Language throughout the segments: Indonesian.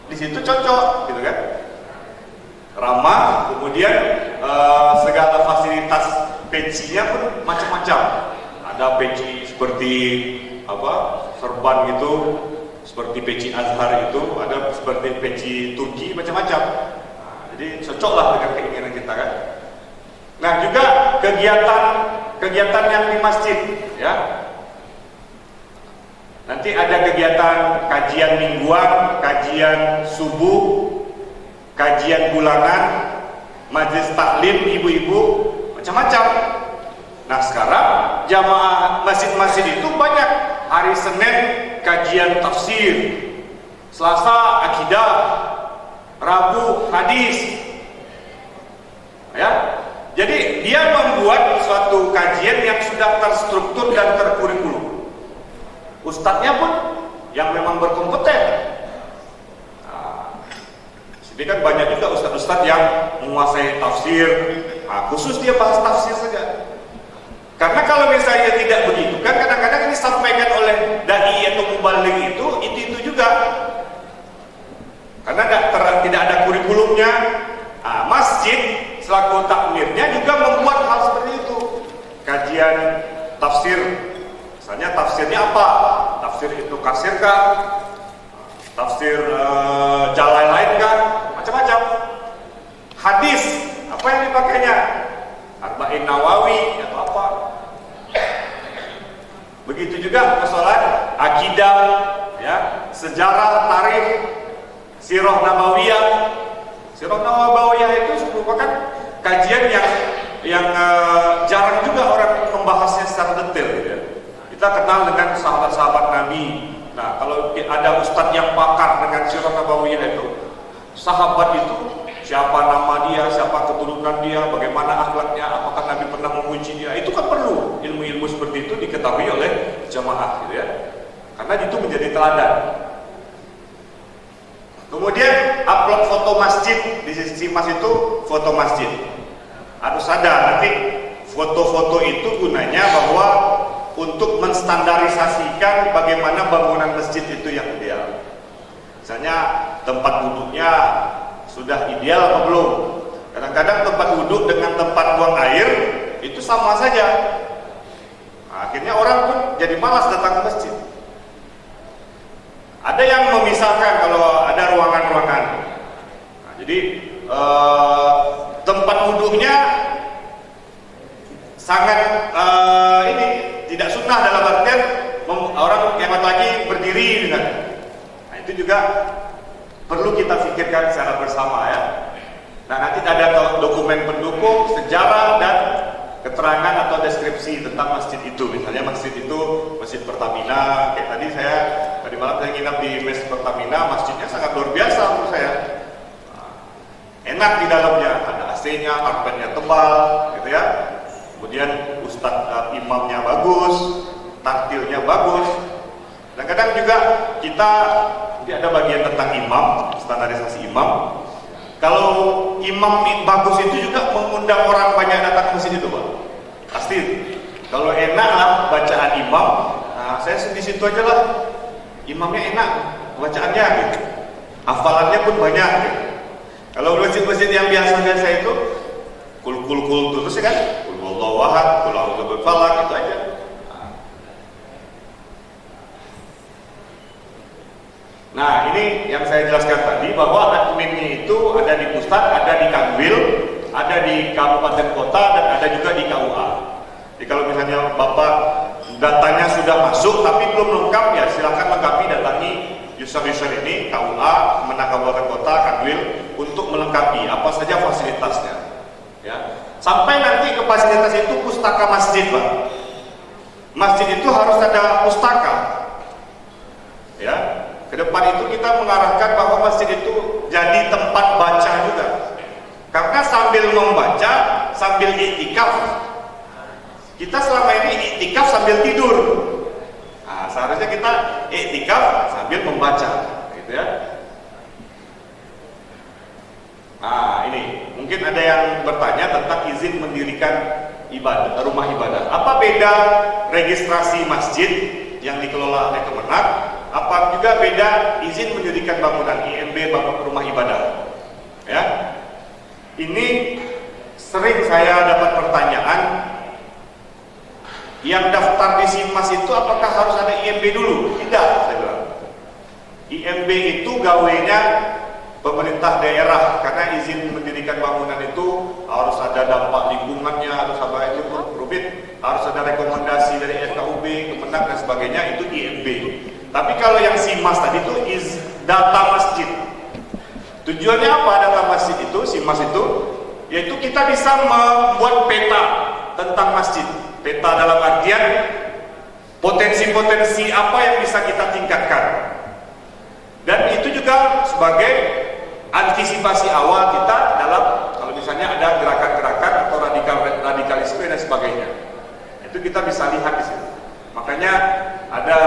di situ cocok, gitu kan? Ramah, kemudian segala fasilitas pecinya pun macam-macam. Ada peci seperti serban gitu, seperti peci Azhar itu, ada seperti peci Turki, macam-macam. Nah, jadi cocoklah dengan keinginan kita kan. Nah, juga kegiatan yang di masjid, ya. Nanti ada kegiatan kajian mingguan, kajian subuh, kajian bulanan, majelis taklim ibu-ibu, macam-macam. Nah, sekarang jamaah masjid-masjid itu banyak. Hari Senin kajian tafsir, Selasa akidah, Rabu hadis. Ya. Jadi dia membuat suatu kajian yang sudah terstruktur dan terkurikulum. Ustadznya pun yang memang berkompeten. Nah, sini kan banyak juga ustadz-ustadz yang menguasai tafsir. Nah, khusus dia bahas tafsir saja. Karena kalau misalnya tidak begitu, kan kadang-kadang ini disampaikan oleh dai atau mubaligh itu juga. Karena tidak ada kurikulumnya. Nah, masjid selaku takmirnya juga membuat hal seperti itu. Kajian tafsir. Misalnya tafsirnya apa? Tafsir itu kasir kah? Tafsir jalan lain kah? Macam-macam. Hadis, apa yang dipakainya? Arba'in Nawawi atau apa? Begitu juga persoalan akidah, ya, sejarah, tarikh, sirah nabawiyah. Sirah nabawiyah itu merupakan kajian yang jarang juga orang membahasnya secara detail, gitu ya. Kita kenal dengan sahabat-sahabat Nabi. Nah, kalau ada ustadz yang pakar dengan sirah nabawiyah itu, sahabat itu siapa nama dia, siapa keturunan dia, bagaimana akhlaknya, apakah Nabi pernah memuji dia, itu kan perlu ilmu-ilmu seperti itu diketahui oleh jamaah, gitu ya. Karena itu menjadi teladan. Kemudian upload foto masjid, di sisi mas itu foto masjid. Harus ada nanti foto-foto itu gunanya bahwa untuk menstandarisasikan bagaimana bangunan masjid itu yang ideal. Misalnya tempat duduknya sudah ideal atau belum? Kadang-kadang tempat duduk dengan tempat buang air itu sama saja. Nah, akhirnya orang pun jadi malas datang ke masjid. Ada yang memisahkan kalau ada ruangan-ruangan. Nah, jadi tempat duduknya sangat tidak sunnah dalam artian orang hemat lagi berdiri dengan. Nah, itu juga perlu kita pikirkan secara bersama, ya. Nah, nanti ada dokumen pendukung, sejarah dan keterangan atau deskripsi tentang masjid itu. Misalnya masjid itu Masjid Pertamina. Kayak tadi malam saya nginap di Masjid Pertamina, masjidnya sangat luar biasa menurut saya. Nah, enak di dalamnya, ada AC-nya, karpetnya tebal, gitu ya. Kemudian ustadz imamnya bagus, taktilnya bagus. Dan kadang juga kita ada bagian tentang imam, standarisasi imam. Kalau imam bagus itu juga mengundang orang banyak datang ke masjid itu, Pak. Pasti. Kalau enak lah bacaan imam, nah saya di situ aja lah. Imamnya enak bacaannya, gitu. Hafalannya pun banyak, gitu. Kalau masjid-masjid yang biasa-biasa itu kul terus ya kan? Kul huwallahu ahad, kul a'udzu birabbil falaq, itu aja. Nah, ini yang saya jelaskan tadi bahwa adminnya itu ada di pusat, ada di Kanwil, ada di kabupaten kota, dan ada juga di KUA. Jadi kalau misalnya Bapak datanya sudah masuk tapi belum lengkap, ya silakan lengkapi, datangi user ini KUA, Kemenang Kabupaten Kota, Kanwil, untuk melengkapi apa saja fasilitasnya. Ya. Sampai nanti ke fasilitas itu pustaka masjid, Pak. Masjid itu harus ada pustaka. Ya. Ke depan itu kita mengarahkan bahwa masjid itu jadi tempat baca juga. Karena sambil membaca, sambil iktikaf. Kita selama ini iktikaf sambil tidur. Nah, seharusnya kita iktikaf sambil membaca, gitu ya. Nah, ini mungkin ada yang bertanya tentang izin mendirikan ibadah, rumah ibadah. Apa beda registrasi masjid yang dikelola oleh Kemenang? Apa juga beda izin mendirikan bangunan IMB IMB rumah ibadah. Ya, ini sering saya dapat pertanyaan, yang daftar di SIMAS itu apakah harus ada IMB dulu? Tidak, saya bilang. IMB itu gawainya pemerintah daerah, karena izin mendirikan bangunan itu harus ada dampak lingkungannya, harus ada itu rumit, harus ada rekomendasi dari FKUB, Kemenang dan sebagainya, itu IMB. Tapi kalau yang SIMAS tadi itu data masjid. Tujuannya apa data masjid itu, SIMAS itu? Yaitu kita bisa membuat peta tentang masjid. Peta dalam artian potensi-potensi apa yang bisa kita tingkatkan. Dan itu juga sebagai antisipasi awal kita dalam kalau misalnya ada gerakan-gerakan atau radikalisme dan sebagainya. Itu kita bisa lihat di sini. Makanya ada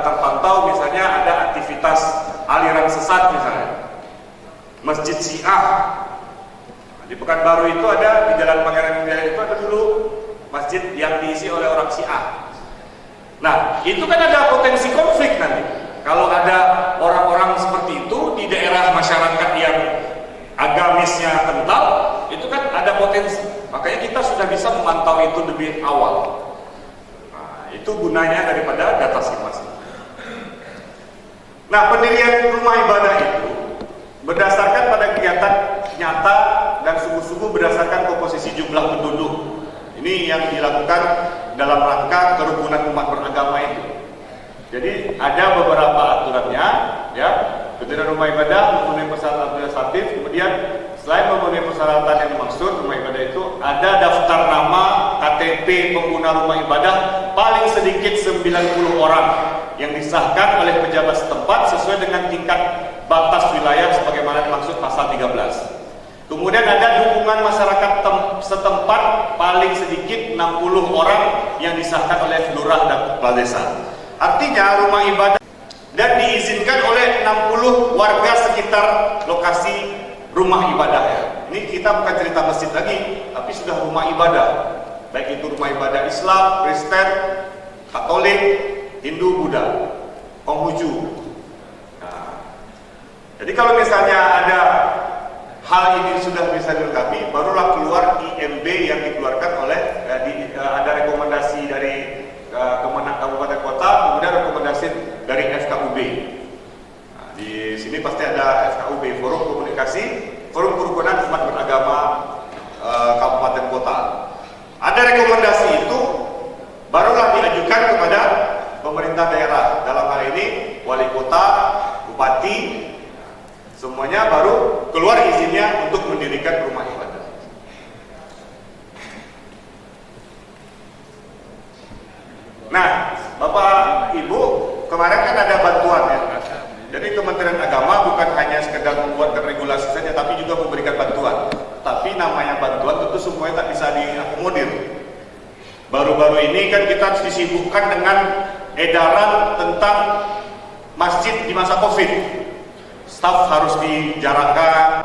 terpantau misalnya ada aktivitas aliran sesat misalnya. Masjid Syiah. Di Pekanbaru itu ada, di Jalan Pangeran Jaya itu ada dulu masjid yang diisi oleh orang Syiah. Nah, itu kan ada potensi konflik nanti. Kalau ada orang-orang seperti itu di daerah masyarakat yang agamisnya kental, itu kan ada potensi. Makanya kita sudah bisa memantau itu lebih awal. Nah, itu gunanya daripada data SIMAS. Nah, pendirian rumah ibadah itu berdasarkan pada kegiatan nyata dan sungguh-sungguh berdasarkan komposisi jumlah penduduk. Ini yang dilakukan dalam rangka kerukunan umat beragama itu. Jadi ada beberapa aturannya, ya. Pendirian rumah ibadah memenuhi persyaratan administratif. Kemudian selain memenuhi persyaratan yang dimaksud, rumah ibadah itu ada daftar nama KTP pengguna rumah ibadah paling sedikit 90 orang yang disahkan oleh pejabat setempat sesuai dengan tingkat batas wilayah sebagaimana dimaksud pasal 13. Kemudian ada dukungan masyarakat setempat paling sedikit 60 orang yang disahkan oleh lurah dan kepala desa. Artinya rumah ibadah dan diizinkan oleh 60 warga sekitar lokasi rumah ibadah ya. Ini kita bukan cerita masjid lagi, tapi sudah rumah ibadah. Baik itu rumah ibadah Islam, Kristen, Katolik, Hindu, Buddha, Konghucu. Nah, jadi kalau misalnya ada hal ini sudah bisa dilengkapi, barulah keluar IMB yang dikeluarkan oleh ada rekomendasi dari Kemenang Kabupaten Kota, kemudian rekomendasi dari FKUB. Nah, di sini pasti ada FKUB, Forum Komunikasi, Forum Kerukunan Umat Beragama Kabupaten Kota. Ada rekomendasi itu, barulah diajukan kepada pemerintah daerah. Dalam hal ini wali kota, bupati, semuanya baru keluar izinnya untuk mendirikan rumah ibadah. Nah, Bapak Ibu, kemarin kan ada bantuan ya. Jadi Kementerian Agama bukan hanya sekedar membuatkan regulasi saja, tapi juga memberikan bantuan. Tapi namanya bantuan tentu semuanya tak bisa diakomodir. Baru-baru ini kan kita disibukkan dengan edaran tentang masjid di masa Covid. Staf harus dijarakkan.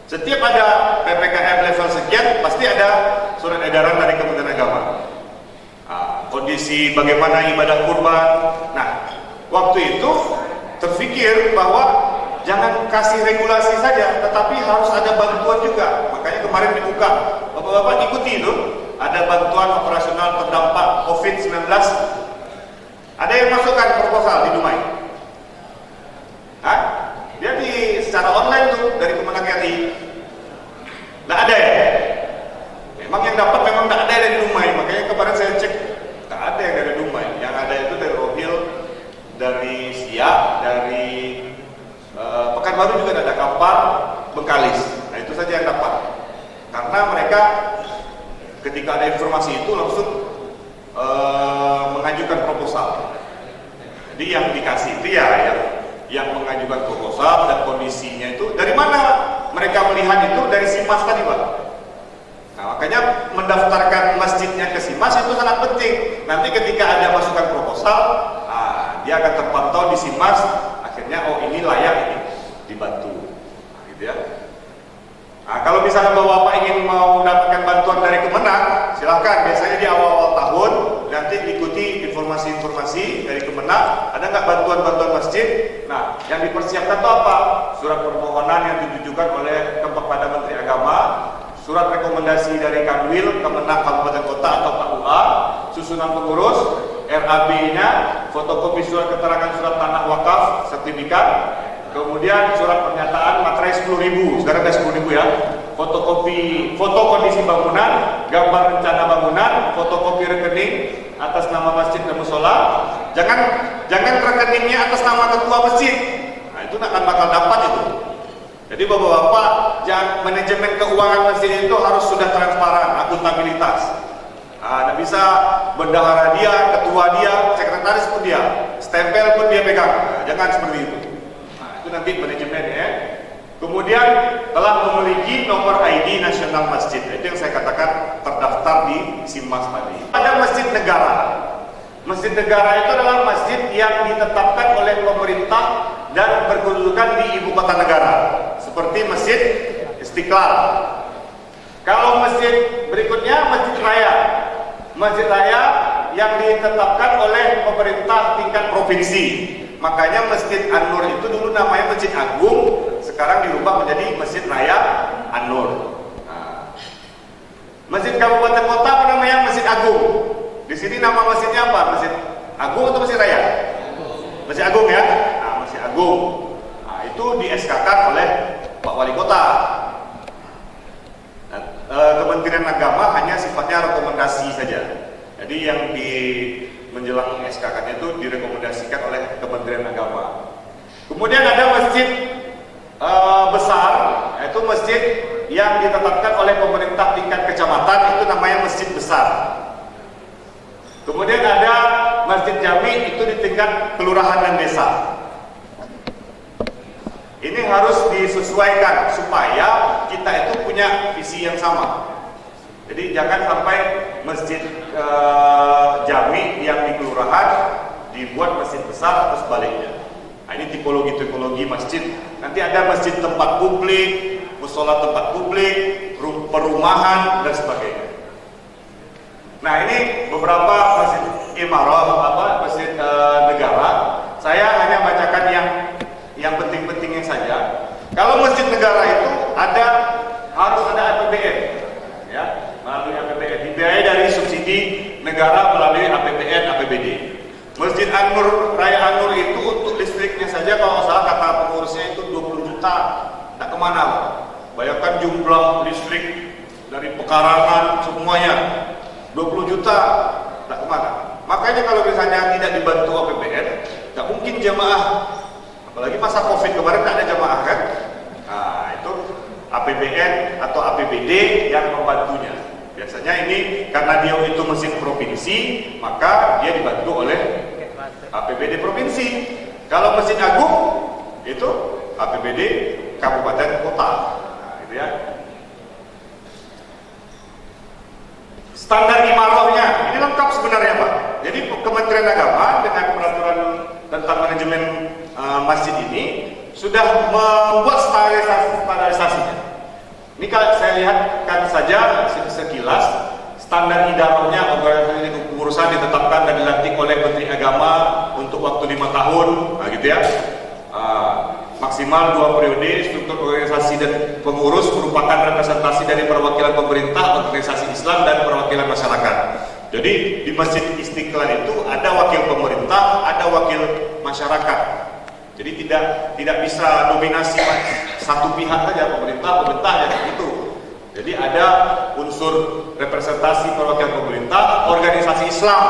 Setiap ada PPKM level sekian, pasti ada surat edaran dari Kementerian Agama. Kondisi bagaimana ibadah kurban. Nah, waktu itu terpikir bahwa jangan kasih regulasi saja, tetapi harus ada bantuan juga. Makanya kemarin dibuka, Bapak-bapak ikuti itu, ada bantuan operasional terdampak COVID-19. Ada yang masukkan proposal di Dumai. Dia secara online tuh dari Kemenang RI. Nggak ada ya? Memang yang dapat memang nggak ada dari Dumai. Makanya kemarin saya cek, nggak ada yang dari Dumai. Yang ada itu dari Rohil, dari Siak, dari Pekanbaru juga ada Kampar, Bengkalis. Nah itu saja yang dapat. Karena mereka ketika ada informasi itu langsung mengajukan proposal. Jadi yang dikasih itu ya yang mengajukan proposal dan kondisinya itu dari mana mereka melihat itu dari SIMAS tadi Pak. Nah makanya mendaftarkan masjidnya ke SIMAS itu sangat penting. Nanti ketika ada masukan proposal, dia akan terpantau di SIMAS. Akhirnya oh ini layak ini dibantu, nah, gitu ya. Nah kalau misalnya Bapak ingin mau mendapatkan bantuan dari Kemenang, silahkan. Biasanya di awal-awal tahun nanti ikuti informasi-informasi dari Kemenang. Ada nggak bantuan-bantuan masjid? Nah yang dipersiapkan itu apa? Surat permohonan permohonan yang ditujukan oleh kepada Menteri Agama, surat rekomendasi dari Kanwil, Kemenang Kabupaten Kota atau KUA, susunan pengurus, RAB-nya, fotokopi surat keterangan surat tanah wakaf, sertifikat, kemudian surat pernyataan materai 10.000, sekarang ada 10.000 ya, fotokopi, foto kondisi bangunan, gambar rencana bangunan, fotokopi rekening atas nama masjid dan musola. Jangan rekeningnya atas nama ketua masjid. Nah, itu akan bakal dapat itu. Jadi bapak-bapak, manajemen keuangan masjid itu harus sudah transparan, akuntabilitas. Nah, bisa bendahara dia, ketua dia, sekretaris pun dia, stempel pun dia pegang. Nah, jangan seperti itu. Nah, itu nanti manajemen ya. Kemudian telah memiliki nomor ID nasional masjid. Itu yang saya katakan terdaftar di SIMMAS tadi. Ada masjid negara. Masjid negara itu adalah masjid yang ditetapkan oleh pemerintah dan berkedudukan di ibu kota negara, seperti Masjid Istiqlal. Kalau masjid berikutnya masjid raya. Masjid raya yang ditetapkan oleh pemerintah tingkat provinsi. Makanya Masjid An-Nur itu dulu namanya Masjid Agung, sekarang dirubah menjadi Masjid Raya An-Nur. Nah, Masjid Kabupaten Kota apa namanya? Masjid Agung. Di sini nama masjidnya apa? Masjid Agung atau Masjid Raya? Masjid Agung ya. Nah, Masjid Agung. Nah, itu di SK-kan oleh Pak Wali Kota. Nah, Kementerian Agama hanya sifatnya rekomendasi saja. Jadi yang di menjelang SK-kan itu direkomendasikan oleh Kementerian Agama. Kemudian ada masjid besar, yaitu masjid yang ditetapkan oleh pemerintah tingkat kecamatan, itu namanya masjid besar. Kemudian ada masjid jami, itu di tingkat kelurahan dan desa. Ini harus disesuaikan supaya kita itu punya visi yang sama. Jadi jangan sampai masjid jami yang di kelurahan dibuat masjid besar atau sebaliknya. Nah, ini tipologi masjid. Nanti ada masjid tempat publik, musola tempat publik, perumahan dan sebagainya. Nah, ini beberapa masjid imarah, masjid negara. Saya hanya bacakan yang penting-pentingnya saja. Kalau masjid negara itu harus ada APBN, ya, melalui APBN, dibiayai dari subsidi negara melalui APBN, APBD. Masjid An-Nur, Raya An-Nur itu untuk listriknya saja kalau salah kata pengurusnya itu 20 juta, tak kemana. Bayangkan jumlah listrik dari pekarangan semuanya 20 juta, tak kemana. Makanya kalau misalnya tidak dibantu APBN, tak mungkin jamaah. Apalagi masa Covid kemarin tak ada jamaah kan. Nah, itu APBN atau APBD yang membantunya. Biasanya ini karena dia itu masjid provinsi, maka dia dibantu oleh APBD provinsi. Kalau Masjid Agung itu APBD kabupaten kota. Nah, itu ya. Standar imarahnya ini lengkap sebenarnya Pak. Jadi Kementerian Agama dengan peraturan tentang manajemen masjid ini sudah membuat standarisasinya. Ini kalau saya lihatkan saja sekilas standar idarahnya, organisasi kepengurusan ditetapkan dan dilantik oleh Menteri Agama untuk waktu 5 tahun, nah gitu ya. Maksimal 2 periode. Struktur organisasi dan pengurus merupakan representasi dari perwakilan pemerintah, organisasi Islam dan perwakilan masyarakat. Jadi di Masjid Istiqlal itu ada wakil pemerintah, ada wakil masyarakat. Jadi tidak bisa dominasi satu pihak saja, pemerintah ya gitu. Jadi ada unsur representasi perwakilan pemerintah, organisasi Islam.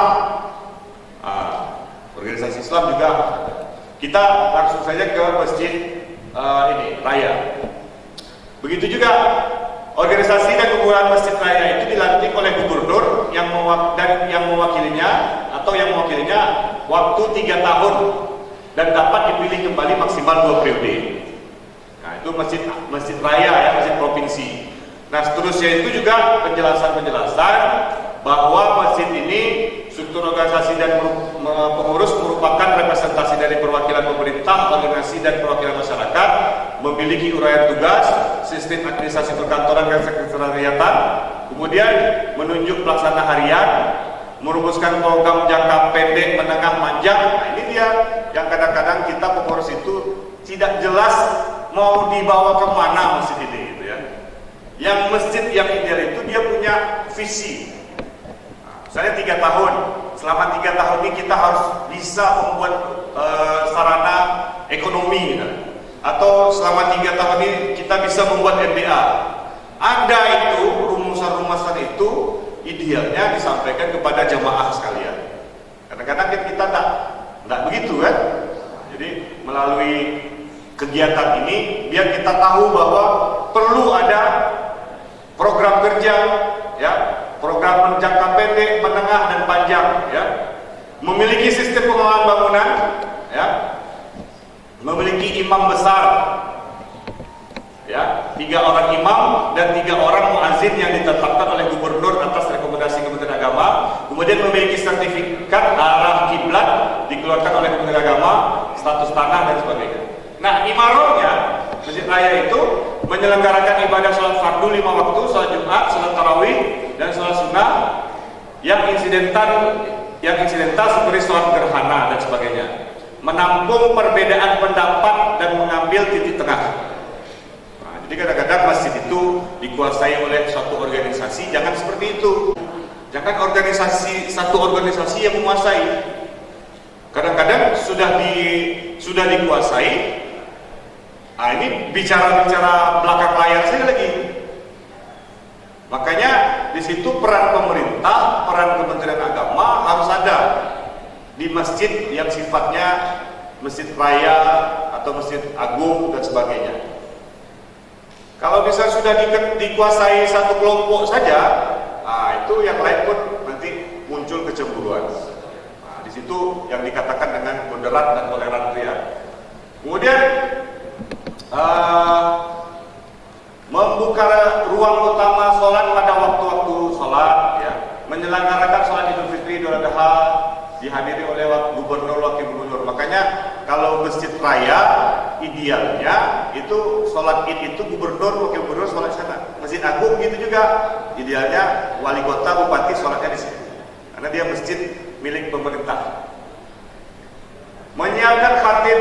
Organisasi Islam juga. Kita langsung saja ke masjid raya. Begitu juga organisasi dan kepengurusan masjid raya itu dilantik oleh gubernur yang mewakilinya atau yang mewakilinya waktu 3 tahun dan dapat dipilih kembali maksimal 2 periode. Nah, itu masjid raya ya, masjid provinsi. Nah, seterusnya itu juga penjelasan bahwa masjid ini struktur organisasi dan pengurus merupakan representasi dari perwakilan pemerintah, organisasi dan perwakilan masyarakat, memiliki uraian tugas, sistem administrasi perkantoran dan sekretariatan, kemudian menunjuk pelaksana harian, merumuskan program jangka pendek, menengah, panjang. Nah, ini dia yang kadang-kadang kita pengurus itu tidak jelas mau dibawa kemana masjid ini gitu ya. Yang masjid yang ideal itu dia punya visi. Misalnya 3 tahun, selama 3 tahun ini kita harus bisa membuat sarana ekonomi gitu. Atau selama 3 tahun ini kita bisa membuat MBA. Ada itu, rumusan-rumusan itu idealnya disampaikan kepada jamaah sekalian. Kadang-kadang kita tidak begitu kan. Jadi melalui kegiatan ini biar kita tahu bahwa perlu ada program kerja, ya, program jangka pendek, menengah dan panjang, ya. Memiliki sistem pengelolaan bangunan, ya. Memiliki imam besar, ya, 3 orang imam dan 3 orang muazin yang ditetapkan oleh gubernur atas rekomendasi Kementerian Agama. Kemudian memiliki sertifikat arah kiblat dikeluarkan oleh Kementerian Agama, status tanah dan sebagainya. Nah, imarohnya Masjid Raya itu menyelenggarakan ibadah sholat fardu 5 waktu, sholat Jumat, sholat tarawih dan sholat sunnah yang insidental seperti sholat gerhana dan sebagainya. Menampung perbedaan pendapat dan mengambil titik tengah. Nah, jadi kadang-kadang masjid itu dikuasai oleh suatu organisasi, jangan seperti itu. Jangan satu organisasi yang menguasai. Kadang-kadang sudah dikuasai. Nah, ini bicara belakang layar saja lagi. Makanya di situ peran pemerintah, peran Kementerian Agama harus ada di masjid yang sifatnya masjid raya atau masjid agung dan sebagainya. Kalau bisa sudah dikuasai satu kelompok saja, nah itu yang lain pun nanti muncul kecemburuan. Nah, di situ yang dikatakan dengan moderat dan toleran ya. Kemudian membuka ruang utama sholat pada waktu-waktu sholat, ya, menyelenggarakan sholat Idul Fitri, Idul Adha dihadiri oleh gubernur, wakil gubernur. Makanya kalau masjid raya idealnya itu sholat id itu gubernur, wakil gubernur sholat sana. Masjid agung gitu juga idealnya wali kota, bupati sholatnya di sini. Karena dia masjid milik pemerintah. Menyiapkan khatib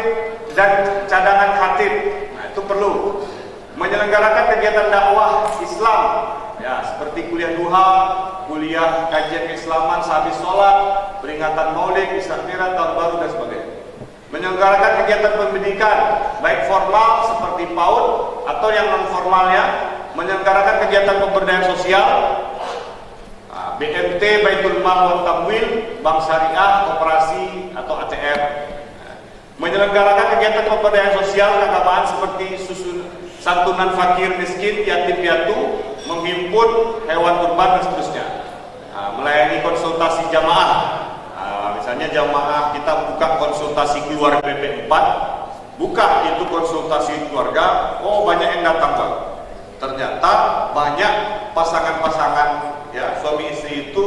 dan cadangan khatib, nah itu perlu. Menyelenggarakan kegiatan dakwah Islam, ya, seperti kuliah duha, kuliah kajian keislaman sehabis sholat, peringatan maulid, istakbiran, tahun baru dan sebagainya. Menyelenggarakan kegiatan pendidikan, baik formal seperti PAUD atau yang non formalnya. Menyelenggarakan kegiatan pemberdayaan sosial, BMT, Baitul Mal wa Tamwil, Bank Syariah, Koperasi atau ATM. Menyelenggarakan kegiatan pemberdayaan sosial keagamaan seperti santunan fakir miskin, yatim piatu, menghimpun hewan kurban dan seterusnya. Melayani konsultasi jamaah. Misalnya jamaah kita buka konsultasi keluarga BP4, buka itu konsultasi keluarga, oh banyak yang datang Bang. Ternyata banyak pasangan-pasangan, ya, suami istri itu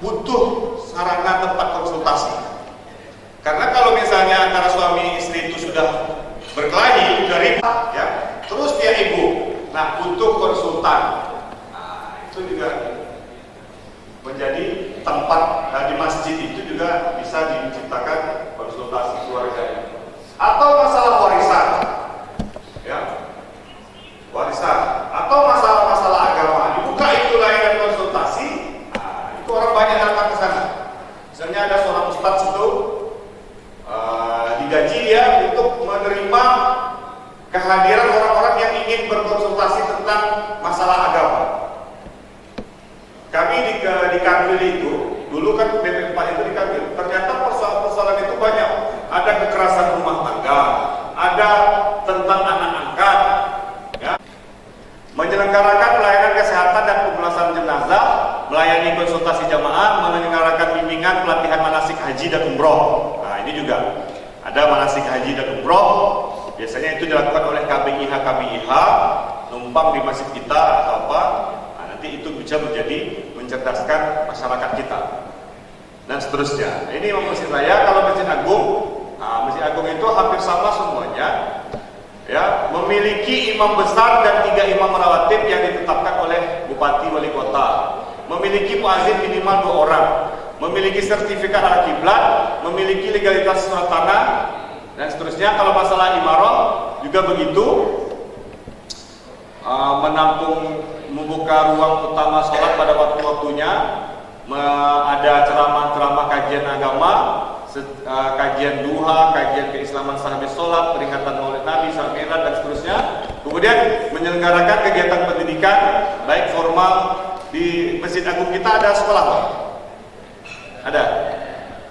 butuh sarana tempat konsultasi. Karena kalau misalnya antara suami istri itu sudah berkelahi, sudah ribut, ya, terus dia ibu, nah butuh konsultan. Nah, itu juga menjadi tempat di masjid itu juga bisa diciptakan konsultasi keluarga. Atau masalah warisan, ya, warisan, atau masalah-masalah agama, dibuka itu layanan konsultasi. Nah, itu orang banyak datang ke sana. Misalnya ada seorang ustadz itu digaji dia untuk menerima kehadiran orang-orang yang ingin berkonsultasi tentang masalah agama. Kami di Kanwil itu, dulu kan BP4 itu di Kanwil, ternyata persoalan-persoalan itu banyak. Ada kekerasan rumah tangga, ada tentang anak angkat, ya. Menyelenggarakan pelayanan kesehatan dan pemulasaran jenazah, melayani konsultasi jamaah, menyelenggarakan bimbingan pelatihan manasik haji dan umroh. Nah, ini juga ada manasik haji dan umroh. Biasanya itu dilakukan oleh KBIH numpang di masjid kita atau apa. Nah, nanti itu bisa menjadi mencerdaskan masyarakat kita dan seterusnya. Ini Masjid Raya. Kalau Masjid Agung, nah, Masjid Agung itu hampir sama semuanya, ya, memiliki imam besar dan 3 imam rawatib yang ditetapkan oleh bupati wali kota, memiliki muazin minimal 2 orang, memiliki sertifikat al-kiblat, memiliki legalitas surat tanah dan seterusnya. Kalau masalah imarah, juga begitu, menampung, membuka ruang utama sholat pada waktu-waktunya, ada ceramah-ceramah kajian agama, kajian duha, kajian keislaman sahabat sholat, peringatan maulid Nabi, Isra Mi'raj dan seterusnya. Kemudian menyelenggarakan kegiatan pendidikan baik formal di Masjid Agung kita. Ada sekolah Pak? Ada?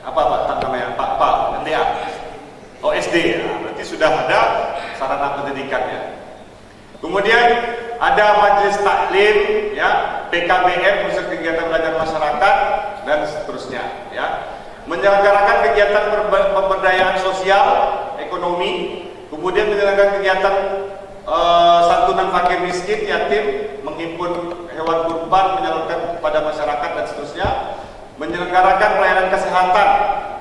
Apa Pak namanya? Pak NDA? Oh SD, ya. Berarti sudah ada sarana pendidikannya. Kemudian ada majelis taklim, ya, PKBM, pusat kegiatan belajar masyarakat dan seterusnya, ya. Menyelenggarakan kegiatan pemberdayaan sosial, ekonomi, kemudian menyelenggarakan kegiatan santunan fakir miskin, yatim, menghimpun hewan kurban, menyalurkan kepada masyarakat dan seterusnya. Menyelenggarakan pelayanan kesehatan.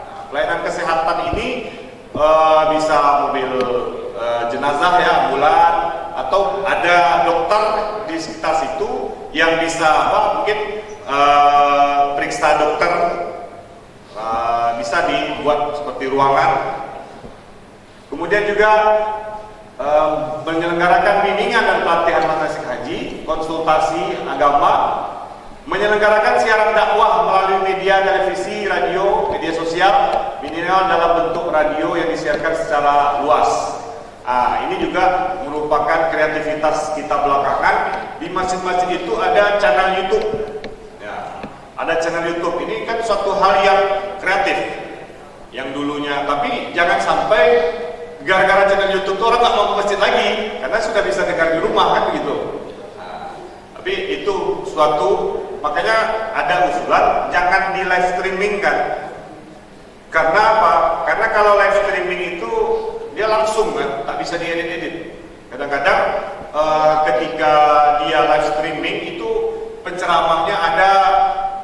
Nah, pelayanan kesehatan ini bisa mobil jenazah, ya, ambulan, atau ada dokter di sekitar situ yang bisa mungkin periksa dokter, bisa dibuat seperti ruangan. Kemudian juga menyelenggarakan bimbingan dan pelatihan manasik haji, konsultasi agama, menyelenggarakan siaran dakwah melalui media televisi, radio, media sosial, minimal dalam bentuk radio yang disiarkan secara luas. Ini juga merupakan kreativitas kita belakangan. Di masjid-masjid itu ada channel YouTube, ya, ada channel YouTube. Ini kan suatu hal yang kreatif, yang dulunya. Tapi jangan sampai gara-gara channel YouTube itu orang nggak mau ke masjid lagi, karena sudah bisa dengar di rumah, kan begitu. Tapi itu suatu, makanya ada usulan jangan di live streaming kan. Karena apa? Karena kalau live streaming itu dia langsung kan, tak bisa diedit-edit. Kadang-kadang ketika dia live streaming itu penceramahnya ada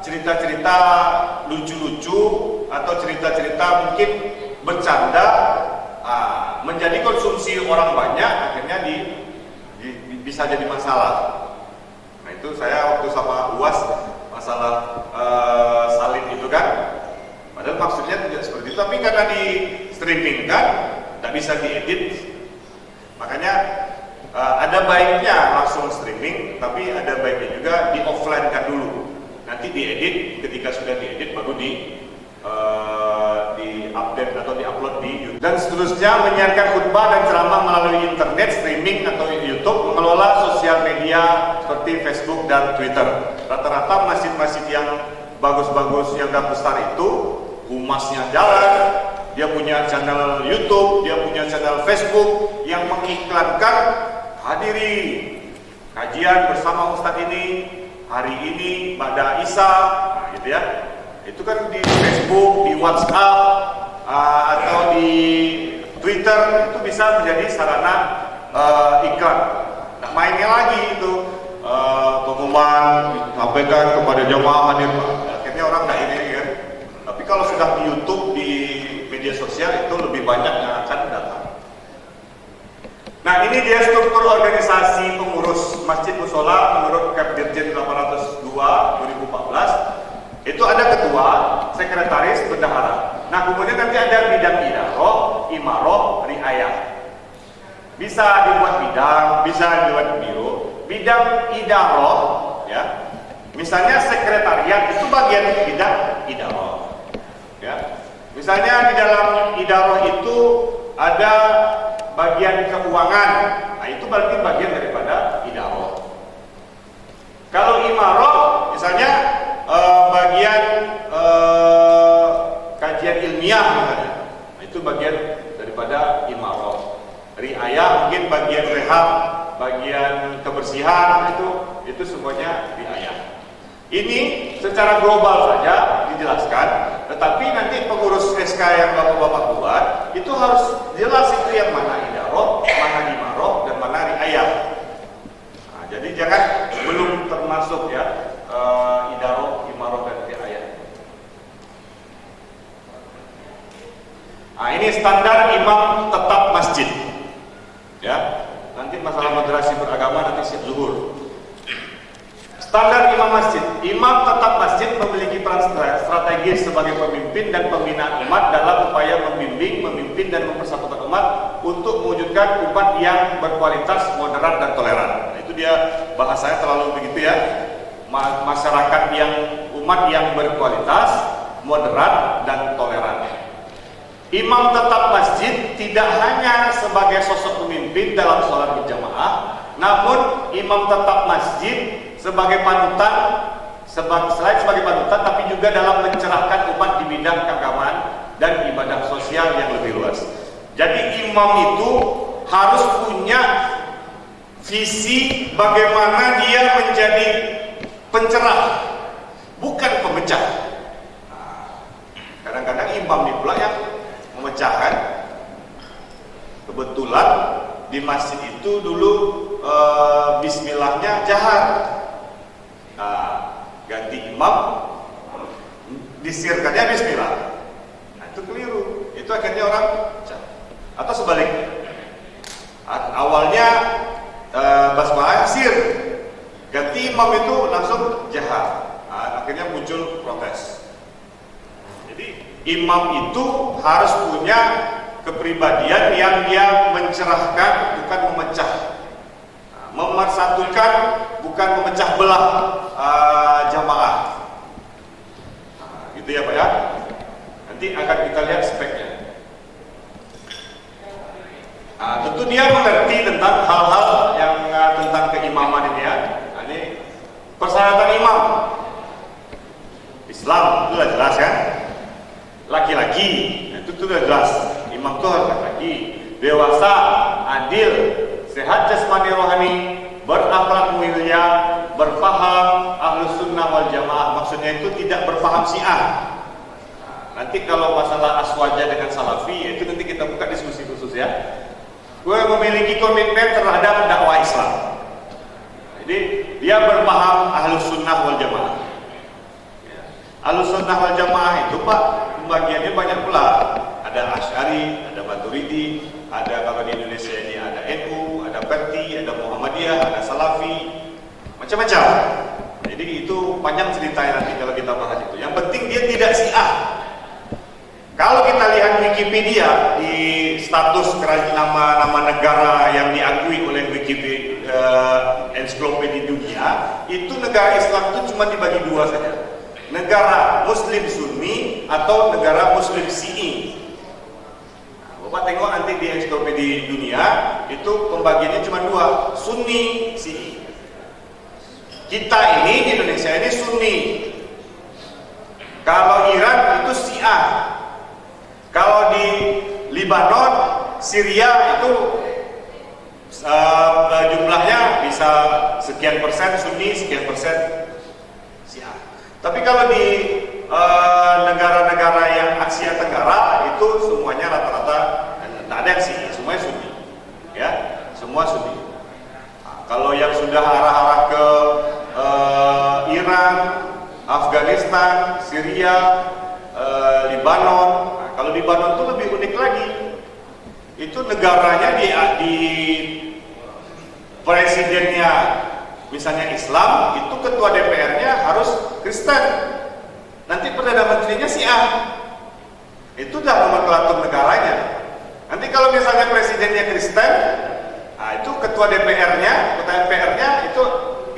cerita-cerita lucu-lucu atau cerita-cerita mungkin bercanda, menjadi konsumsi orang banyak, akhirnya bisa jadi masalah. Nah itu saya waktu sama UAS masalah salin itu kan, padahal maksudnya tidak seperti itu, tapi karena di streaming kan, tidak bisa diedit. Makanya ada baiknya langsung streaming, tapi ada baiknya juga di offline kan dulu. Nanti diedit, ketika sudah diedit baru di update atau di-upload di YouTube. Dan seterusnya menyiarkan khutbah dan ceramah melalui internet, streaming atau YouTube, mengelola sosial media seperti Facebook dan Twitter. Rata-rata masjid-masjid yang bagus-bagus yang udah besar itu humasnya jalan, dia punya channel YouTube, dia punya channel Facebook yang mengiklankan hadiri kajian bersama Ustadz ini hari ini pada Isa, gitu ya. Itu kan di Facebook, di WhatsApp, atau di Twitter itu bisa menjadi sarana iklan. Nah mainnya lagi itu pengumuman sampaikan kepada jamaah hadir, akhirnya orang nggak ini kan. Tapi kalau sudah di YouTube, di media sosial itu lebih banyak yang akan datang. Nah ini dia struktur organisasi pengurus Masjid Mushola menurut Kep Dirjen 802 2014. Itu ada ketua, sekretaris, bendahara. Nah kemudian nanti ada bidang idaroh, imaroh, riayah. Bisa dibuat bidang, bisa dibuat biro. Bidang idaroh, ya, misalnya sekretariat itu bagian bidang idaroh, ya. Misalnya di dalam idaroh itu ada bagian keuangan, nah itu berarti bagian daripada idaroh. Kalau imaroh, misalnya bagian kajian ilmiah misalnya, nah, itu bagian daripada imaroh. Riayah mungkin bagian rehab, bagian kebersihan, itu semuanya riayah. Ini secara global saja dijelaskan, tetapi nanti pengurus SK yang bapak-bapak buat itu harus jelas itu yang mana idaroh, mana imaroh, dan mana riayah. Nah, jadi jangan belum termasuk ya idaroh, imaroh, dan riayah. Nah, ini standar imam tetap masjid. Ya, nanti masalah moderasi beragama nanti siap zuhur. Standar imam masjid. Imam tetap masjid memiliki peran strategis sebagai pemimpin dan pembina umat dalam upaya membimbing, memimpin dan mempersatukan umat untuk mewujudkan umat yang berkualitas, moderat dan toleran. Nah, itu dia bahasanya terlalu begitu ya. Masyarakat yang umat yang berkualitas, moderat dan toleran. Imam tetap masjid tidak hanya sebagai sosok pemimpin dalam sholat berjamaah, namun imam tetap masjid sebagai panutan, selain sebagai panutan, tapi juga dalam mencerahkan umat di bidang keagamaan dan ibadah sosial yang lebih luas. Jadi imam itu harus punya visi bagaimana dia menjadi pencerah, bukan pemecah. Kadang-kadang imam ini pula yang memecahkan. Kebetulan di masjid itu dulu bismillahnya jahar. Nah, ganti imam disirkannya bismillah. Nah, itu keliru. Itu akhirnya orang pecah. Atau sebaliknya. Awalnya basmalah sir. Ganti imam itu langsung jahar. Nah, akhirnya muncul protes. Jadi imam itu harus punya kepribadian yang dia mencerahkan, bukan memecah, memersatukan, bukan memecah belah jamaah. Gitu ya Pak ya. Nanti akan kita lihat speknya. Tentu dia mengerti tentang hal-hal yang tentang keimaman ini ya. Ini persyaratan imam Islam itu sudah jelas ya. Laki-laki itu sudah jelas. Imam itu harus laki-laki, dewasa, adil, sehat jasmani rohani, berakhlak mulia, berpaham ahlus sunnah wal jamaah. Maksudnya itu tidak berpaham syiah. Nanti kalau masalah aswaja dengan salafi itu nanti kita buka diskusi khusus ya. Gue memiliki komitmen terhadap dakwah Islam. Jadi dia berpaham ahlus sunnah wal jamaah. Ahlus sunnah wal jamaah itu Pak, pembagiannya banyak pula. Ada Asy'ari, ada Maturidi, ada kalau di Indonesia ini ada NU, ada Perti, ada Muhammadiyah, ada Salafi, macam-macam. Jadi itu panjang ceritanya nanti kalau kita bahas itu. Yang penting dia tidak Syiah. Kalau kita lihat Wikipedia di status nama negara yang diakui oleh Wikipedia ensiklopedia dunia, itu negara Islam itu cuma dibagi dua saja. Negara Muslim Sunni atau negara Muslim Syi'i. Bapak tengok nanti di ensiklopedia dunia itu pembagiannya cuma dua, Sunni, Syi'i. Kita ini di Indonesia ini Sunni. Kalau Iran itu Syiah. Kalau di Lebanon, Syria itu jumlahnya bisa sekian persen Sunni, sekian persen Syiah. Tapi kalau di negara-negara yang Asia Tenggara itu semuanya rata-rata tidak ada yang Syiah, semuanya Sunni, ya, semua Sunni. Nah, kalau yang sudah arah-arah ke Iran, Afghanistan, Syria, Lebanon. Nah, kalau Lebanon itu lebih unik lagi. Itu negaranya di presidennya misalnya Islam, itu ketua DPR-nya harus Kristen. Nanti perdana menterinya Syiah. Itu dah nomenklatur negaranya. Nanti kalau misalnya presidennya Kristen, nah itu ketua DPR-nya itu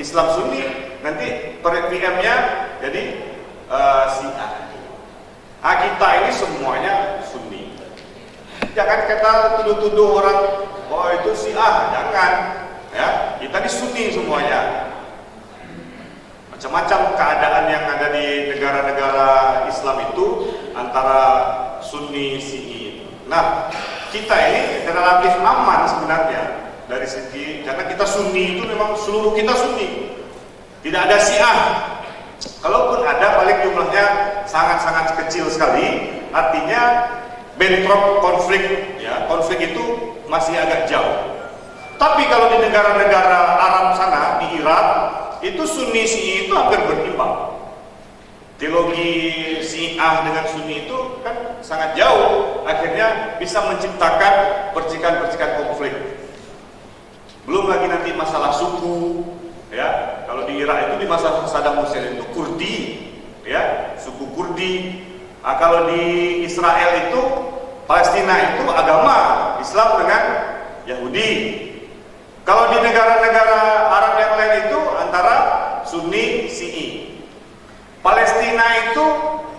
Islam Sunni. Nanti PM-nya jadi Syiah. Nah, kita ini semuanya Sunni. Jangan kita tuduh-tuduh orang, oh itu Syiah, jangan. Ya, kita ini Sunni semuanya. Macam-macam keadaan yang ada di negara-negara Islam itu antara Sunni, Syi'i. Nah, kita ini relatif aman sebenarnya dari segi, karena kita Sunni itu memang seluruh kita Sunni. Tidak ada Syiah. Kalaupun ada, paling jumlahnya sangat-sangat kecil sekali. Artinya bentrok konflik, ya, konflik itu masih agak jauh. Tapi kalau di negara-negara Arab sana, di Irak, itu Sunni Syi'i itu hampir berimbang. Teologi Syiah dengan Sunni itu kan sangat jauh. Akhirnya bisa menciptakan percikan-percikan konflik. Belum lagi nanti masalah suku, Ya, kalau di Irak itu di masa Saddam Hussein itu Kurdi, ya, suku Kurdi. Nah, kalau di Israel itu Palestina itu agama Islam dengan Yahudi. Kalau di negara-negara Arab yang lain itu antara Sunni, Syi'i. Palestina itu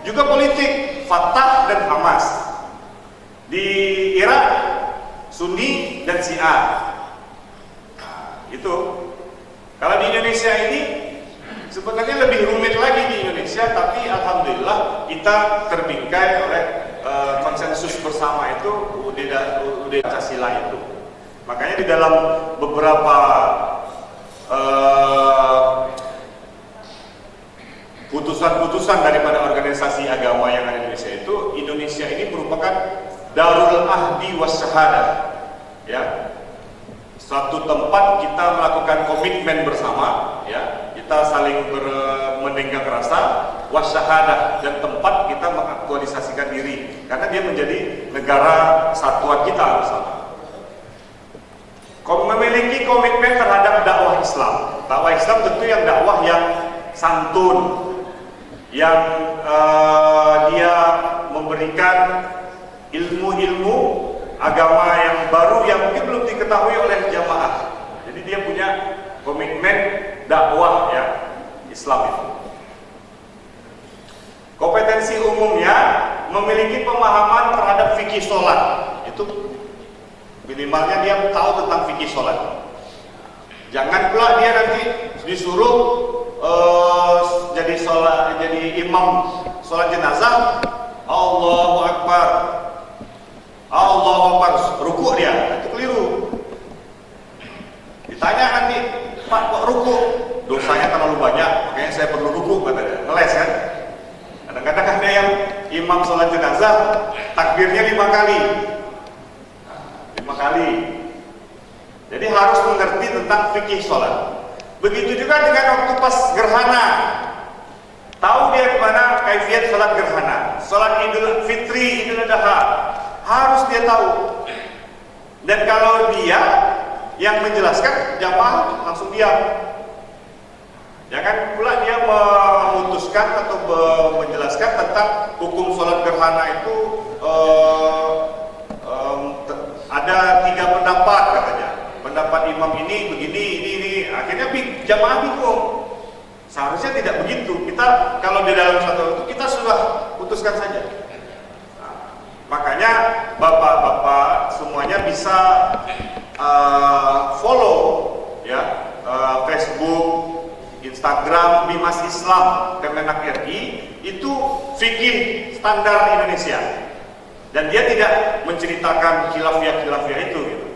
juga politik, Fatah dan Hamas. Di Irak Sunni dan Syiah. Nah, itu. Kalau di Indonesia ini sebenarnya lebih rumit lagi di Indonesia, tapi alhamdulillah kita terbingkai oleh konsensus bersama itu udah Pancasila itu. Makanya di dalam beberapa putusan-putusan daripada organisasi agama yang ada di Indonesia itu, Indonesia ini merupakan Darul Ahdi was Syahadah, ya, suatu tempat kita melakukan komitmen bersama, ya, kita saling mendengar rasa wasyahadah, dan tempat kita mengaktualisasikan diri karena dia menjadi negara kesatuan kita bersama. Memiliki komitmen terhadap dakwah Islam. Dakwah Islam tentu yang dakwah yang santun, yang dia memberikan ilmu-ilmu agama yang baru yang mungkin belum diketahui oleh jamaah. Jadi dia punya komitmen dakwah, ya, Islam itu. Kompetensi umumnya memiliki pemahaman terhadap fikih sholat. Itu minimalnya dia tahu tentang fikih sholat. Jangan pula dia nanti disuruh jadi imam sholat jenazah, Allahu Akbar, Allahu Akbar, rukuk dia, itu keliru. Ditanya nanti, Pak, kok rukuk? Dosanya terlalu banyak, makanya saya perlu rukuk, katanya. Ngeles kan? Kadang-kadang ada yang imam sholat jenazah takbirnya 5 kali. 5 kali. Jadi harus mengerti tentang fikih sholat. Begitu juga dengan waktu pas gerhana. Tahu dia kemana kaifiat sholat gerhana, sholat Idul Fitri, Idul Adha, harus dia tahu. Dan kalau dia yang menjelaskan, jamaah langsung diam. Jangan pula dia memutuskan atau menjelaskan tentang hukum sholat gerhana itu ada 3 pendapat katanya. Pendapat imam ini begini, ini. Akhirnya jamaah bingung. Seharusnya tidak begitu. Kita kalau di dalam satu itu kita sudah putuskan saja. Nah, makanya bapak-bapak semuanya bisa follow, ya, Facebook, Instagram Bimas Islam Kemenak RI, itu fikih standar Indonesia. Dan dia tidak menceritakan khilafiyah itu, gitu.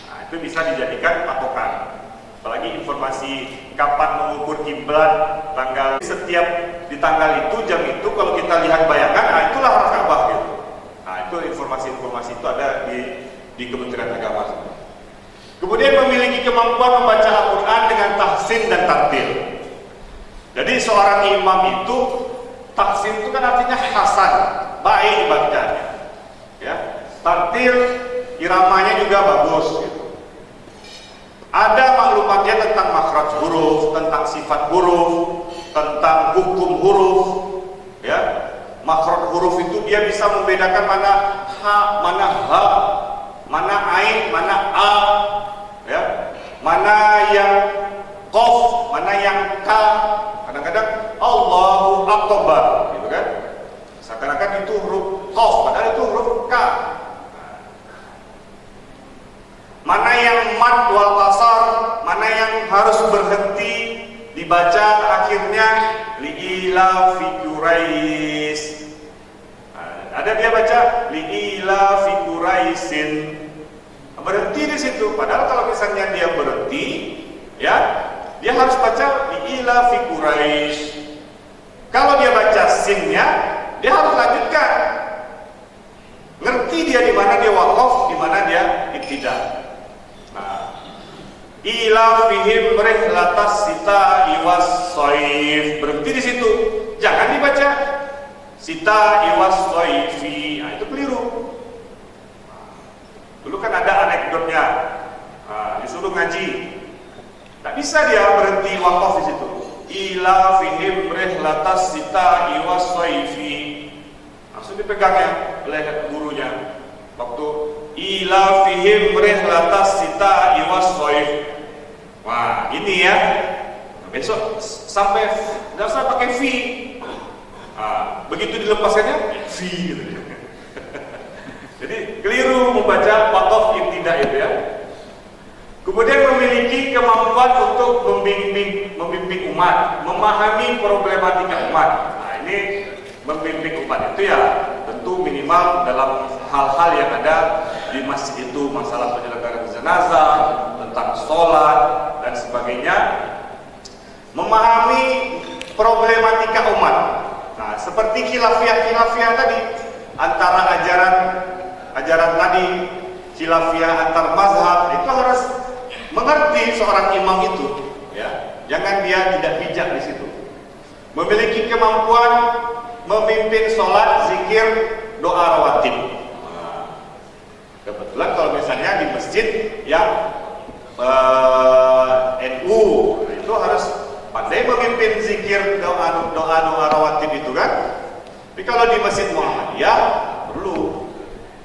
Nah, itu bisa dijadikan patokan. Apalagi informasi kapan mengukur kiblat, tanggal setiap di tanggal itu, jam itu, kalau kita lihat bayangan, nah itulah arah Ka'bah, gitu. Nah, itu informasi itu ada di Kementerian Agama. Kemudian memiliki kemampuan membaca Al-Quran dengan tahsin dan tartil. Jadi seorang imam itu, tahsin itu kan artinya hasan, baik bacanya, ya. Tartil, iramanya juga bagus, gitu. Ada maklumatnya tentang makhraj huruf, tentang sifat huruf, tentang hukum huruf, ya. Makhraj huruf itu dia bisa membedakan mana ha, mana ha, mana ain, mana a, ya, mana yang qaf, mana yang ka. Kadang-kadang Allahu Akbar, gitu kan? Seakan-akan itu huruf qaf, padahal itu huruf ka. Mana yang mad wal qasar, mana yang harus berhenti dibaca akhirnya li'ila fi Quraish. Ada dia baca li'ila fi Quraishin, berhenti di situ. Padahal kalau misalnya dia berhenti, ya, dia harus baca li'ila fi Quraish. Kalau dia baca sinnya, dia harus lanjutkan. Ngerti dia di mana dia waqaf, di mana dia ibtida. Ila fihim rihlatas sita iwas soif, berhenti di situ, jangan dibaca sita iwas soifi. Nah, itu keliru. Dulu kan ada anekdotnya, disuruh ngaji, Tak bisa dia berhenti wakaf di situ. Ila fihim rihlatas sita'i was-shaifi. Langsung dipegangnya oleh gurunya. Waktu ila fihim rihlatas sita'i was-shaif. Wah, ini ya. Besok sampai enggak usah pakai fi. Begitu dilepaskannya fi gitu. Jadi keliru membaca wakaf ibtidah itu ya. Kemudian memiliki kemampuan untuk membimbing umat, memahami problematika umat. Nah, ini membimbing umat itu ya tentu minimal dalam hal-hal yang ada di masjid itu, masalah penyelenggaraan jenazah, tentang sholat dan sebagainya. Memahami problematika umat. Nah, seperti khilafiyah tadi, antara ajaran tadi, khilafiyah antar mazhab, itu harus mengerti seorang imam itu, ya. Jangan dia tidak bijak di situ. Memiliki kemampuan memimpin sholat, zikir, doa rawatib. Kebetulan kalau misalnya di masjid yang NU, itu harus pandai memimpin zikir, doa rawatib itu kan. Tapi kalau di masjid Muhammadiyah perlu.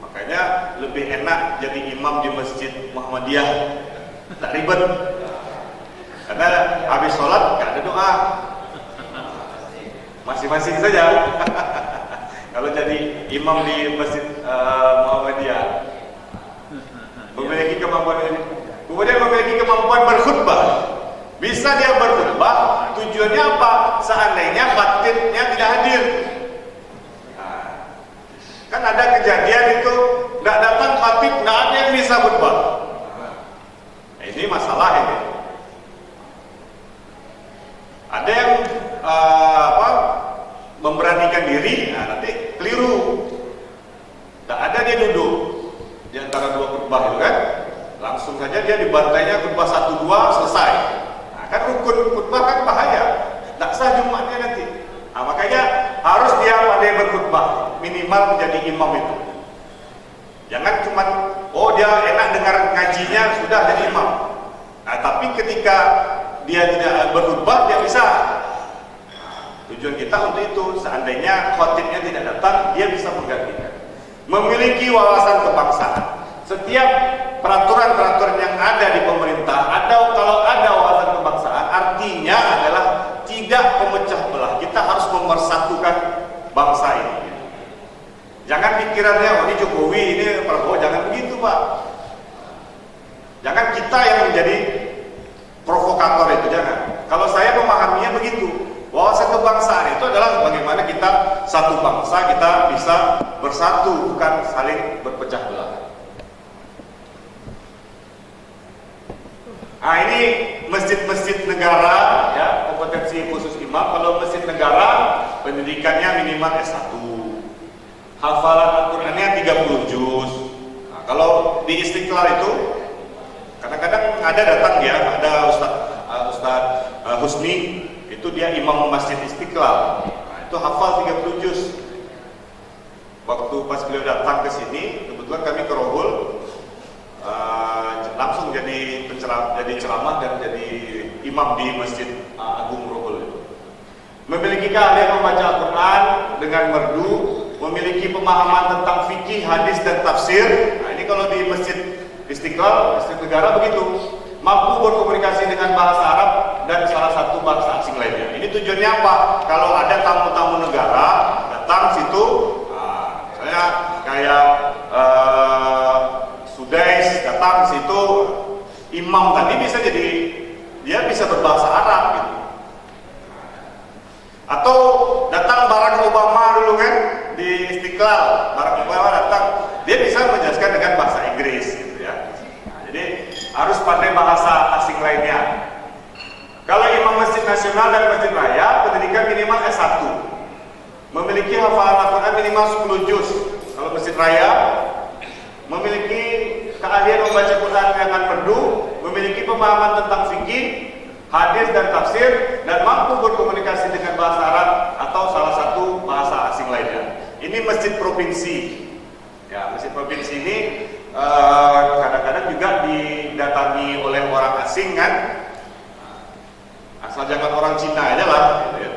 Makanya lebih enak jadi imam di masjid Muhammadiyah. Tak ribet. Karena habis sholat gak ada doa. Masing-masing saja. Kalau jadi imam di masjid Muhammadiyah, memiliki kemampuan ini. Kemudian memiliki kemampuan berkhutbah. Bisa dia berkhutbah, tujuannya apa? Seandainya khatibnya tidak hadir. Kan ada kejadian itu, tidak datang khatib, tidak ada yang bisa khutbah. Ini masalah ini. Ada yang memberanikan diri, nanti keliru. Tak ada dia duduk di antara dua khutbah itu kan, langsung saja dia dibantainya khutbah 1-2 selesai. Nah, kan rukun khutbah kan bahaya, tak sah Jumatnya nanti. Nah, makanya harus dia pandai berkhutbah, minimal menjadi imam itu. Jangan cuma dia enak dengar ngajinya sudah jadi imam. Nah, tapi ketika dia tidak berkhutbah dia bisa. Tujuan kita untuk itu, seandainya khatibnya tidak datang, dia bisa menggantikan. Memiliki wawasan kebangsaan. Setiap peraturan-peraturan yang ada di pemerintah, kalau ada wawasan kebangsaan, artinya adalah tidak pemecah belah. Kita harus memersatukan bangsa ini. Jangan pikirannya, ini Jokowi, ini Prabowo, jangan begitu Pak. Jangan kita yang menjadi provokator itu, jangan. Kalau saya memahaminya begitu, wawasan kebangsaan itu adalah bagaimana kita satu bangsa, kita bisa bersatu, bukan saling berpecah belah. Nah, ini masjid-masjid negara, ya, kompetensi khusus imam. Kalau masjid negara, pendidikannya minimal S1. Hafalan Al-Qur'annya 30 juz. Nah, kalau di Istiqlal itu kadang-kadang ada datang ya, ada Ustaz Husni, itu dia imam masjid Istiqlal. Nah, itu hafal 30 juz. Waktu pas beliau datang ke sini, kebetulan kami ke Rohul, langsung jadi ceramah dan jadi imam di Masjid Agung Rohul. Memiliki keahlian membaca Al-Quran dengan merdu, memiliki pemahaman tentang fikih, hadis dan tafsir. Nah, ini kalau di Masjid Istiqlal, Masjid Negara begitu. Mampu berkomunikasi dengan bahasa Arab dan salah satu bahasa asing lainnya. Ini tujuannya apa? Kalau ada tamu-tamu negara datang situ, saya kayak Sudais datang situ, imam tadi bisa jadi, dia bisa berbahasa Arab gitu. Atau datang Barack Obama dulu kan di Istiqlal, Barack Obama datang, dia bisa menjelaskan dengan bahasa Inggris gitu ya. Nah, jadi harus pandai bahasa asing lainnya. Kalau imam Masjid Nasional dan Masjid Raya, pendidikan minimal S1. Memiliki hafalan Al-Quran minimal 10 juz. Kalau Masjid Raya, memiliki keahlian membaca Quran dengan merdu, memiliki pemahaman tentang fikih, hadis dan tafsir, dan mampu berkomunikasi dengan bahasa Arab atau salah satu bahasa asing lainnya. Ini masjid provinsi. Ya, masjid provinsi ini kadang-kadang juga didatangi oleh orang asing kan. Asal jangan orang Cina aja lah, gitu ya.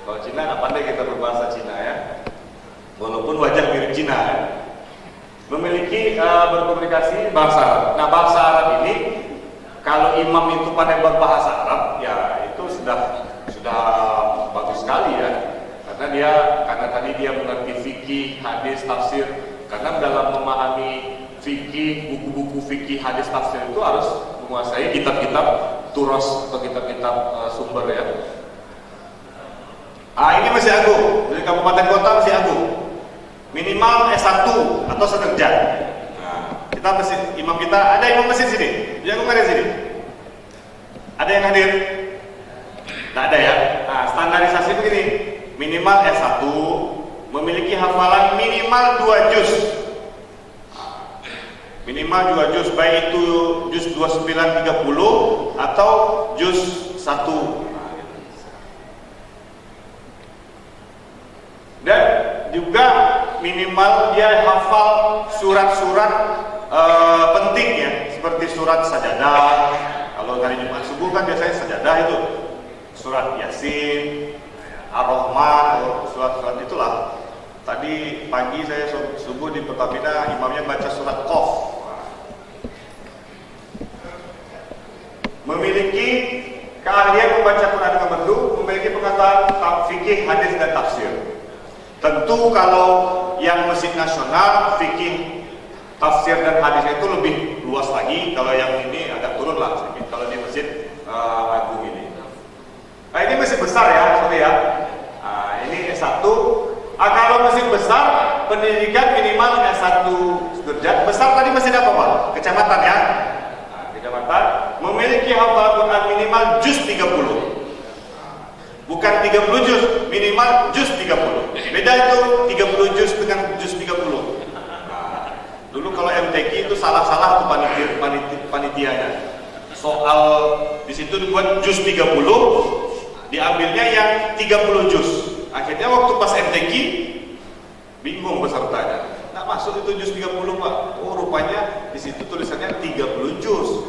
Kalau Cina nggak pandai kita berbahasa Cina ya, walaupun wajah mirip Cina ya. Memiliki berkomunikasi bahasa Arab. Nah, bahasa Arab ini kalau imam itu pandai berbahasa Arab, ya itu sudah bagus sekali ya. Karena tadi dia mengerti fikih, hadis, tafsir. Karena dalam memahami fikih, buku-buku fikih, hadis, tafsir itu harus menguasai kitab-kitab turos atau kitab-kitab sumber ya. Ini masih agung, dari kabupaten kota masih agung. Minimal S1 atau sederajat. Nah, kita mesin, imam kita, ada imam mesin sini? Jagung ada sini? Ada yang hadir? Tidak ada ya. Nah, standarisasi begini. Minimal S1, memiliki hafalan minimal 2 juz. Minimal 2 juz, baik itu juz 2930 atau juz 1. Dan juga minimal dia hafal surat-surat penting ya, seperti surat sajadah. Kalau hari Jumat subuh kan biasanya sajadah itu. Surat Yasin, Ar-Rahman, surat-surat itulah. Tadi pagi saya subuh di Pertamina, imamnya baca surat Qaf. Memiliki keahlian membaca Quran dengan merdu, memiliki pengetahuan fikih, hadis dan tafsir. Tentu kalau yang masjid nasional fikih, tafsir dan hadis itu lebih luas lagi. Kalau yang ini agak turun lah sedikit. Kalau di masjid agung ini. Nah, ini masjid besar ya, sorry ya. Ini S1. Kalau masjid besar, pendidikan minimal S1 sederajat. Besar tadi masjid apa Pak? Kecamatan ya. Kecamatan memiliki hafalan Quran minimal juz 30. Bukan 30 juz, minimal juz 30. Beda itu 30 juz dengan juz 30. Dulu kalau MTQ itu salah-salah tuh panitianya. Soal di situ dibuat juz 30, diambilnya yang 30 juz. Akhirnya waktu pas MTQ bingung pesertanya. Nggak masuk itu juz 30 Pak. Oh, rupanya di situ tulisannya 30 juz.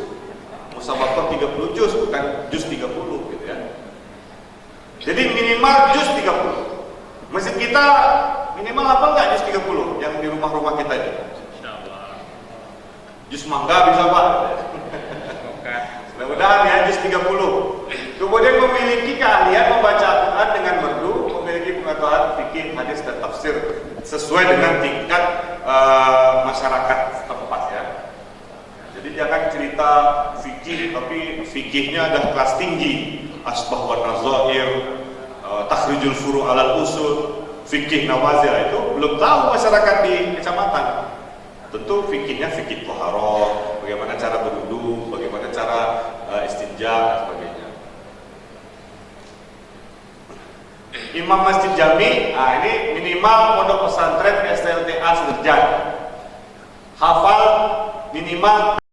Musabaqah 30 juz bukan juz 30 gitu ya. Jadi minimal juz 30. Masjid kita minimal apa enggak juz 30 yang di rumah-rumah kita ini? Juz mangga bisa Pak. Mudah-mudahan ya juz 30. Kemudian memiliki keahlian membaca Al-Quran dengan merdu, memiliki pengetahuan fikih, hadis dan tafsir sesuai dengan tingkat masyarakat setempat ya. Jadi jangan cerita fikih tapi fikihnya ada kelas tinggi, asbah wa nazair, takhrijul furu' alal usul, fikih nawazil, itu belum tahu masyarakat di kecamatan. Tentu fikihnya fikih thaharah, bagaimana cara berwudu, bagaimana cara istinja dan sebagainya. Imam Masjid Jami, ini minimal pondok pesantren SLTA sederajat. Hafal minimal